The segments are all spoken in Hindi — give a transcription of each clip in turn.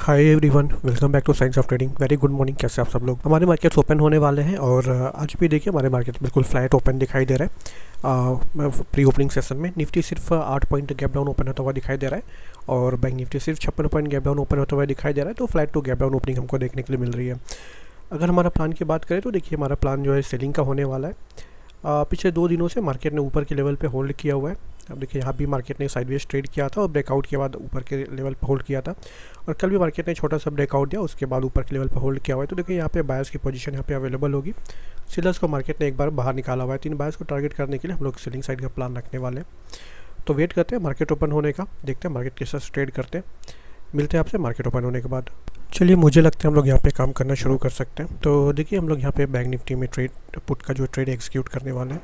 Hi everyone, welcome back to science of trading. Very good morning. कैसे आप सब लोग। हमारे मार्केट्स ओपन होने वाले हैं और आज भी देखिए हमारे मार्केट बिल्कुल फ्लैट ओपन दिखाई दे रहा है। प्री ओपनिंग सेशन में निफ्टी सिर्फ 8 पॉइंट गैप डाउन ओपन होता हुआ दिखाई दे रहा है और बैंक निफ्टी सिर्फ 56 पॉइंट गैप डाउन ओपन होता हुआ दिखाई दे रहा है। तो flat to gap down opening हमको देखने के लिए मिल रही है। अगर हमारा प्लान की बात करें तो देखिए हमारा प्लान जो है सेलिंग का होने वाला है। पिछले 2 दिनों से मार्केट ने ऊपर के लेवल पे होल्ड किया हुआ है। अब देखिए यहाँ भी मार्केट ने साइडवेज ट्रेड किया था और ब्रेकआउट के बाद ऊपर के लेवल पे होल्ड किया था और कल भी मार्केट ने छोटा सा ब्रेकआउट दिया, उसके बाद ऊपर के लेवल पे होल्ड किया हुआ है। तो देखिए यहाँ पे बायर्स की पोजीशन यहाँ पे अवेलेबल होगी। सेलर्स को मार्केट ने एक बार बाहर निकाला हुआ है। 3 बायर्स को टारगेट करने के लिए हम लोग सेलिंग साइड का प्लान रखने वाले हैं। तो वेट करते हैं मार्केट ओपन होने का, देखते हैं मार्केट किस तरह ट्रेड करते हैं। मिलते हैं आपसे मार्केट ओपन होने के बाद। चलिए, मुझे लगता है हम लोग यहाँ पे काम करना शुरू कर सकते हैं। तो देखिए हम लोग यहाँ पे बैंक निफ्टी में ट्रेड पुट का जो ट्रेड एग्जीक्यूट करने वाले हैं।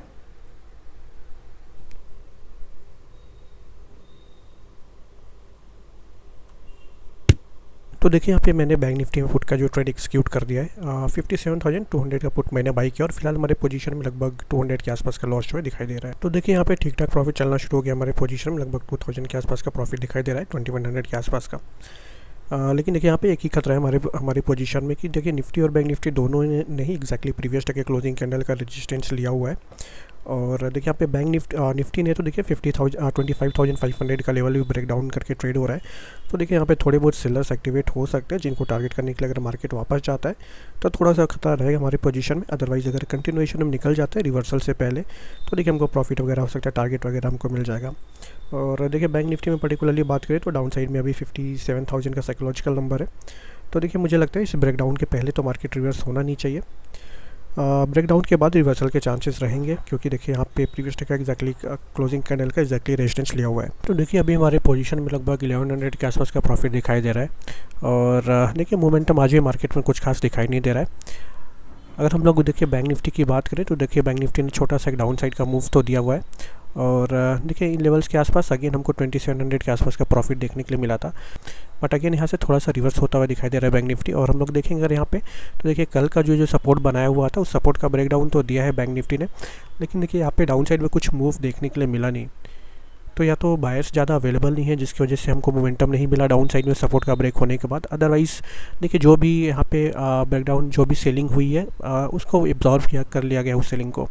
तो देखिए यहाँ पे मैंने बैंक निफ्टी में पुट का जो ट्रेड एक्सिक्यूट कर दिया है। 57,200 का पुट मैंने बाई किया और फिलहाल हमारे पोजीशन में लगभग 200 के आसपास का लॉस जो है दिखाई दे रहा है। तो देखिए यहाँ पे ठीक ठाक प्रॉफिट चलना शुरू हो गया। हमारे पोजीशन में लगभग 2000 के आसपास का प्रॉफिट दिखाई दे रहा है, 2100 के आसपास का। लेकिन देखिए यहाँ पे एक ही खतरा है हमारी पोजीशन में कि देखिए निफ्टी और बैंक निफ्टी दोनों ने नहीं एग्जैक्टली प्रीवियस डे के क्लोजिंग कैंडल का रेजिस्टेंस लिया हुआ है। और देखिए यहाँ पे बैंक निफ्टी ने तो देखिए 25,500 का लेवल भी ब्रेक डाउन करके ट्रेड हो रहा है। तो देखिए यहाँ पे थोड़े बहुत सेलर्स एक्टिवेट हो सकते हैं जिनको टारगेट करने के लिए अगर मार्केट वापस जाता है तो थोड़ा सा खतरा रहेगा हमारी पोजीशन में। अदरवाइज़ अगर कंटिन्यूएशन में निकल जाता है रिवर्सल से पहले तो देखिए हमको प्रॉफिट वगैरह हो सकता है, टारगेट वगैरह हमको मिल जाएगा। और देखिए बैंक निफ्टी में पर्टिकुलरली बात करें तो डाउन साइड में अभी 57,000 का साइकोलॉजिकल नंबर है। तो देखिए मुझे लगता है इस ब्रेकडाउन के पहले तो मार्केट रिवर्स होना नहीं चाहिए। ब्रेकडाउन के बाद रिवर्सल के चांसेस रहेंगे क्योंकि देखिए यहाँ पे प्रीवियस डे का एग्जैक्टली क्लोजिंग कैंडल का एग्जैक्टली रेजिस्टेंस लिया हुआ है। तो देखिए अभी हमारे पोजीशन में लगभग 1100 के आसपास का प्रॉफिट दिखाई दे रहा है और देखिए मोमेंटम आज भी मार्केट में कुछ खास दिखाई नहीं दे रहा है। अगर हम लोग देखिए बैंक निफ्टी की बात करें तो देखिए बैंक निफ्टी ने छोटा सा एक डाउन साइड का मूव तो दिया हुआ है और देखिए इन लेवल्स के आसपास अगेन हमको 2700 के आसपास का प्रॉफिट देखने के लिए मिला था। बट अगेन यहाँ से थोड़ा सा रिवर्स होता हुआ दिखाई दे रहा है बैंक निफ्टी। और हम लोग देखेंगे अगर यहाँ पे तो देखिए कल का जो सपोर्ट बनाया हुआ था उस सपोर्ट का ब्रेकडाउन तो दिया है बैंक निफ्टी ने, लेकिन देखिए यहाँ पे डाउन साइड में कुछ मूव देखने के लिए मिला नहीं। तो या तो बायर्स ज़्यादा अवेलेबल नहीं है जिसकी वजह से हमको मोमेंटम नहीं मिला डाउन साइड में सपोर्ट का ब्रेक होने के बाद। अदरवाइज़ देखिए जो भी यहाँ पे ब्रेकडाउन जो भी सेलिंग हुई है उसको एब्जॉर्व कर लिया गया उस सेलिंग को।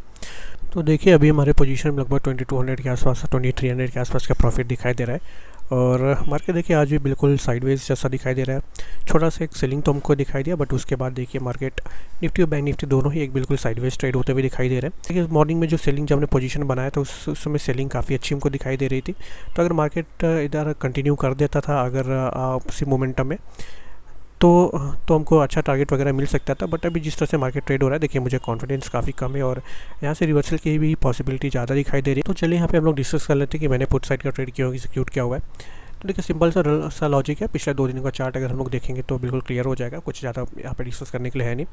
तो देखिए अभी हमारे पोजीशन में लगभग 2200 के आसपास 2300 के आसपास का प्रॉफिट दिखाई दे रहा है और मार्केट देखिए आज भी बिल्कुल साइडवेज जैसा दिखाई दे रहा है। छोटा सा एक सेलिंग तो हमको दिखाई दिया बट उसके बाद देखिए मार्केट निफ्टी और बैंक निफ्टी दोनों ही एक बिल्कुल साइडवेज ट्रेड होते हुए दिखाई दे रहे हैं। देखिए मॉर्निंग में जो सेलिंग जब हमने पोजीशन बनाया था उस समय सेलिंग काफ़ी अच्छी हमको दिखाई दे रही थी। तो अगर मार्केट इधर कंटिन्यू कर देता था अगर उसी मोमेंटम में तो हमको अच्छा टारगेट वगैरह मिल सकता था। बट अभी जिस तरह से मार्केट ट्रेड हो रहा है देखिए मुझे कॉन्फिडेंस काफ़ी कम है और यहाँ से रिवर्सल की भी पॉसिबिलिटी ज़्यादा दिखाई दे रही है। तो चलिए यहाँ पे हम लोग डिस्कस कर लेते हैं कि मैंने पुट साइड का ट्रेड क्यों एग्जीक्यूट किया हुआ है। तो देखिए सिंपल सा लॉजिक है। पिछले 2 दिनों का चार्ट अगर हम लोग देखेंगे तो बिल्कुल क्लियर हो जाएगा, कुछ ज़्यादा यहाँ पे डिस्कस करने के लिए है नहीं।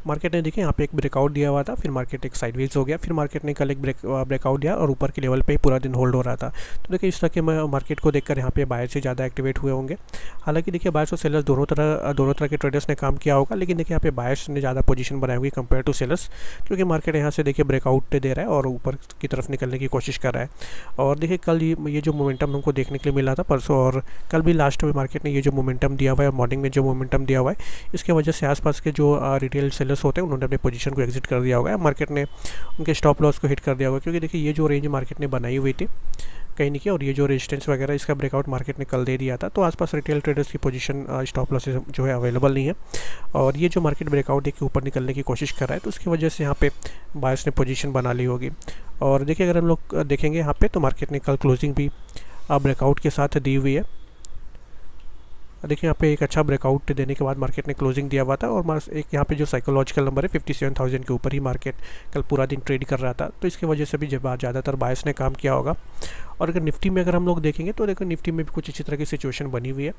मार्केट ने देखिए यहाँ पे एक ब्रेकआउट दिया हुआ था, फिर मार्केट एक साइडवेज हो गया, फिर मार्केट ने कल एक ब्रेकआउट दिया और ऊपर के लेवल पे ही पूरा दिन होल्ड हो रहा था। तो देखिए इस तरह के मार्केट को देखकर यहाँ पे बायर से ज़्यादा एक्टिवेट हुए होंगे। हालांकि देखिए बायर्स और सेलर्स दोनों तरह के ट्रेडर्स ने काम किया होगा, लेकिन देखिए यहाँ पे बायर्स ने ज़्यादा पोजीशन बनाई हुई कंपेयर टू सेलर्स, क्योंकि मार्केट यहाँ से देखिए ब्रेकआउट दे रहा है और ऊपर की तरफ निकलने की कोशिश कर रहा है। और देखिए कल ये जो मोमेंटम हमको देखने के लिए मिला था परसों और कल भी लास्ट में मार्केट ने ये जो मोमेंटम दिया हुआ है, मॉर्निंग में जो मोमेंटम दिया हुआ है, इसके वजह से आसपास के जो रिटेल सेलर्स होते हैं उन्होंने अपने पोजीशन को एग्जिट कर दिया होगा। मार्केट ने उनके स्टॉप लॉस को हिट कर दिया होगा, क्योंकि देखिए ये जो रेंज मार्केट ने बनाई हुई थी कहीं नहीं किया और ये जो रेजिस्टेंस वगैरह इसका ब्रेकआउट मार्केट ने कल दे दिया था। तो आसपास रिटेल ट्रेडर्स की पोजीशन स्टॉप लॉसेस जो है अवेलेबल नहीं है और ये जो मार्केट ब्रेकआउट है कि ऊपर निकलने की कोशिश कर रहा है, तो उसकी वजह से यहाँ पे बायर्स ने पोजीशन बना ली होगी। और देखिए अगर हम लोग देखेंगे यहाँ पे तो मार्केट ने कल क्लोजिंग भी ब्रेकआउट के साथ दी हुई है। देखिए यहाँ पे एक अच्छा ब्रेकआउट देने के बाद मार्केट ने क्लोजिंग दिया हुआ था और एक यहाँ पे जो साइकोलॉजिकल नंबर है 57,000 के ऊपर ही मार्केट कल पूरा दिन ट्रेड कर रहा था। तो इसकी वजह से भी ज़्यादातर बायर्स ने काम किया होगा। और अगर निफ्टी में अगर हम लोग देखेंगे तो देखो निफ्टी में भी कुछ इसी तरह की सिचुएशन बनी हुई है।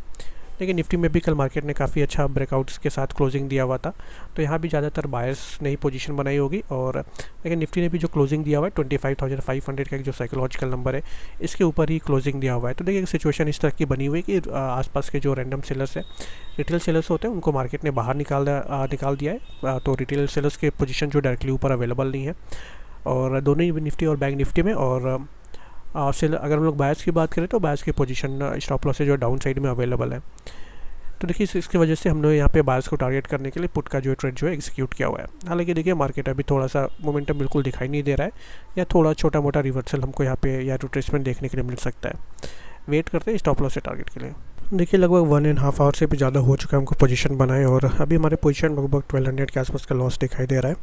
लेकिन निफ्टी में भी कल मार्केट ने काफ़ी अच्छा ब्रेकआउट्स के साथ क्लोजिंग दिया हुआ था, तो यहाँ भी ज़्यादातर बायर्स ने ही पोजीशन बनाई होगी। और लेकिन निफ्टी ने भी जो क्लोजिंग दिया हुआ है 25,500 का जो साइकोलॉजिकल नंबर है इसके ऊपर ही क्लोजिंग दिया हुआ है। तो देखिए सिचुएशन इस तरह की बनी हुई है कि आसपास के जो रैंडम सेलर्स है, रिटेल सेलर्स होते हैं, उनको मार्केट ने बाहर निकाल दिया है। तो रिटेल सेलर्स के पोजीशन जो डायरेक्टली ऊपर अवेलेबल नहीं है और दोनों ही निफ्टी और बैंक निफ्टी में। और अगर हम लोग बायर्स की बात करें तो बायर्स की पोजीशन स्टॉप लॉस जो डाउन साइड में अवेलेबल है। तो देखिए इसकी वजह से हमने यहाँ पे बायर्स को टारगेट करने के लिए पुट का जो ट्रेड जो है एग्जीक्यूट किया हुआ है। हालांकि देखिए मार्केट अभी थोड़ा सा मोमेंटम बिल्कुल दिखाई नहीं दे रहा है, या थोड़ा छोटा मोटा रिवर्सल हमको यहाँ पे या रिट्रेसमेंट देखने के लिए मिल सकता है। वेट करते हैं स्टॉप लॉस से टारगेट के लिए। देखिए लगभग 1.5 आवर से भी ज़्यादा हो चुका है हमको पोजीशन बनाए, और अभी हमारे पोजीशन लगभग 1200 के आसपास का लॉस दिखाई दे रहा है।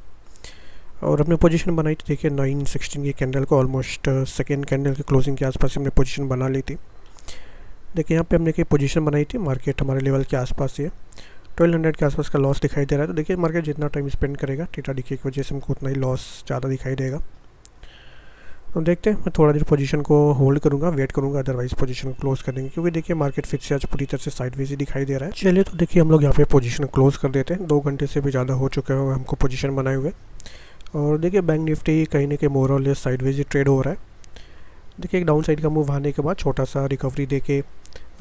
और हमने पोजीशन बनाई थी देखिए 9:16 की कैंडल को, ऑलमोस्ट सेकेंड कैंडल की क्लोजिंग के आसपास हमने पोजीशन बना ली थी। देखिए यहाँ पे हमने एक पोजीशन बनाई थी, मार्केट हमारे लेवल के आसपास ही है, 1200 के आसपास का लॉस दिखाई दे रहा है। तो देखिए मार्केट जितना टाइम स्पेंड करेगा थीटा डीके की वजह से हमको उतना ही लॉस ज़्यादा दिखाई देगा। तो देखते हैं, मैं थोड़ा देर पोजीशन को होल्ड करूंगा, वेट करूंगा, अदरवाइज पोजीशन को क्लोज कर देंगे, क्योंकि देखिए मार्केट फिर से आज पूरी तरह से साइडवेज ही दिखाई दे रहा है। चलिए तो देखिए हम लोग यहाँ पे पोजीशन क्लोज कर देते हैं। 2 घंटे से भी ज़्यादा हो चुके हैं हमको पोजीशन बनाए हुए। और देखिए बैंक निफ्टी कहीं ना कहीं मोर और लेस साइडवेज ही ट्रेड हो रहा है। देखिए एक डाउन साइड का मूव आने के बाद छोटा सा रिकवरी देके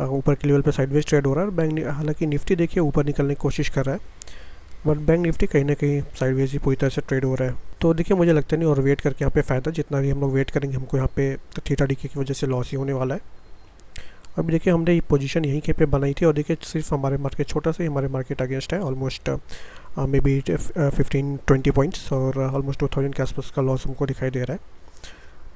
ऊपर के लेवल पे साइडवेज ट्रेड हो रहा है। और बैंक हालांकि निफ्टी देखिए ऊपर निकलने की कोशिश कर रहा है, बट बैंक निफ्टी कहीं ना कहीं साइडवेज ही पूरी तरह से ट्रेड हो रहा है। तो देखिए मुझे लगता नहीं, और वेट करके यहाँ पे फ़ायदा, जितना भी हम लोग वेट करेंगे हमको यहाँ पे तो थीटा डीके की वजह से लॉस ही होने वाला है। अभी देखिए हमने ये पोजीशन यहीं के पे बनाई थी, और देखिए सिर्फ हमारे मार्केट छोटा सा ही हमारे मार्केट अगेंस्ट है, ऑलमोस्ट मे बी 15-20 पॉइंट्स, और ऑलमोस्ट 2000 के आसपास का लॉस हमको दिखाई दे रहा है।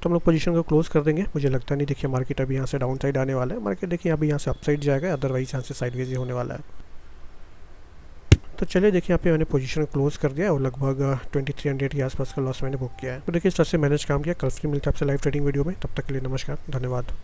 तो हम लोग पोजीशन को क्लोज कर देंगे। मुझे लगता नहीं देखिए मार्केट अभी यहाँ से डाउन साइड आने वाला है, मार्केट देखिए अभी यहाँ से अप साइड जाएगा, अदरवाइज यहाँ से साइडवेज ही होने वाला है। तो चलिए देखिए यहाँ पे मैंने पोजीशन क्लोज कर दिया, और लगभग 2300 के आसपास का लॉस मैंने बुक किया है। तो देखिए इस तरह से मैनेज काम किया। कल फिर मिलता है आपसे लाइव ट्रेडिंग वीडियो में, तब तक के लिए नमस्कार, धन्यवाद।